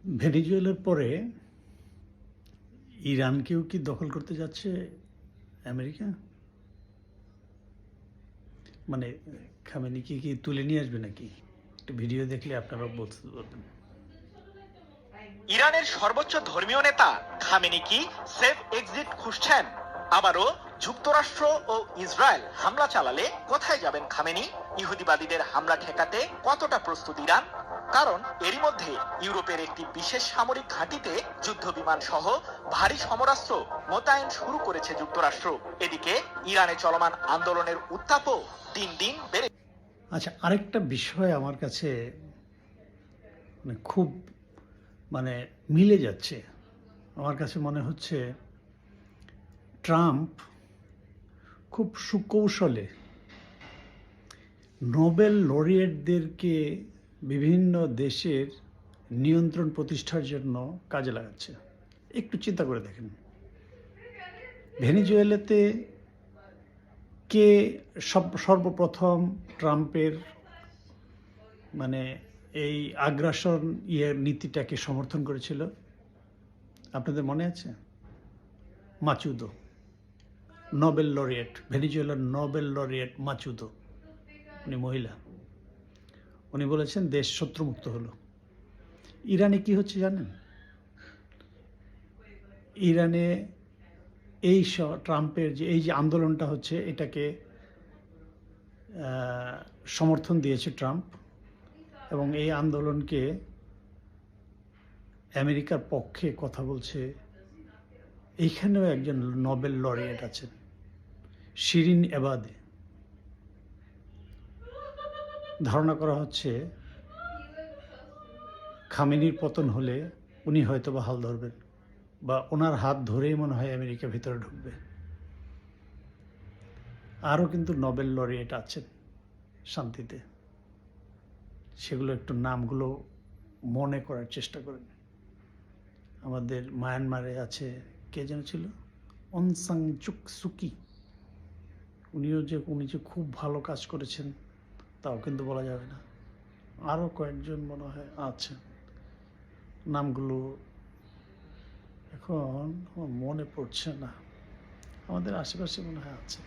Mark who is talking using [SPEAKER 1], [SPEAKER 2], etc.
[SPEAKER 1] ভেনেজুয়েলার পরে ইরানকেও কি দখল করতে যাচ্ছে আমেরিকা? মানে খামেনিকে কি তুলে নিয়ে আসবে নাকি? একটা ভিডিও দেখলে আপনারা বলতে পারবেন।
[SPEAKER 2] ইরানের সর্বোচ্চ ধর্মীয় নেতা খামেনি কি সেফ এক্সিট খুঁজছেন? আবারও যুক্তরাষ্ট্র ও ইসরায়েল হামলা চালালে কোথায় যাবেন খামেনি? ইহুদিবাদীদের হামলা ঠেকাতে কতটা প্রস্তুত ইরান? কারণ এরই মধ্যে ইউরোপের একটি বিশেষ সামরিক ঘাঁটিতে যুদ্ধবিমান সহ ভারী সমরাস্ত্র মোতায়েন শুরু করেছে যুক্তরাষ্ট্র। এদিকে ইরানে চলমান আন্দোলনের উত্তাপও দিন দিন বেড়ে।
[SPEAKER 1] আচ্ছা, আরেকটা বিষয় আমার কাছে খুব মিলে যাচ্ছে। আমার কাছে মনে হচ্ছে ট্রাম্প খুব সুকৌশলে নোবেল লরিয়েটদেরকে বিভিন্ন দেশের নিয়ন্ত্রণ প্রতিষ্ঠার জন্য কাজে লাগাচ্ছে। একটু চিন্তা করে দেখেন, ভেনেজুয়েলাতে কে সর্বপ্রথম ট্রাম্পের এই আগ্রাসন নীতিটাকে সমর্থন করেছিল? আপনাদের মনে আছে? মাচুদো, নোবেল লরিয়েট, ভেনেজুয়েলার নোবেল লরিয়েট মাচুদো, উনি মহিলা। উনি বলেছেন দেশ শত্রুমুক্ত হলো। ইরানে কি হচ্ছে জানেন? ইরানে ট্রাম্পের যে আন্দোলনটা হচ্ছে, এটাকে সমর্থন দিয়েছে ট্রাম্প, এবং এই আন্দোলনকে আমেরিকার পক্ষে কথা বলছে। এইখানেও একজন নোবেল লরিয়েট আছেন, শিরিন এবাদে। ধারণা করা হচ্ছে খামেনির পতন হলে উনি হয়তো বা হাল ধরবেন, বা ওনার হাত ধরেই মনে হয় আমেরিকা ভিতরে ঢুকবে। আরও কিন্তু নোবেল লরিয়েট আছেন শান্তিতে, সেগুলো একটু নামগুলো মনে করার চেষ্টা করেন। আমাদের মায়ানমারে আছে, কে যেন ছিল, অং সান সুকি। উনি যে খুব ভালো কাজ করেছেন তাও কিন্তু বলা যাবে না। আরও কয়েকজন মনে হয় আছে, নামগুলো এখন মনে পড়ছে না। আমাদের আশেপাশে মনে হয় আছে।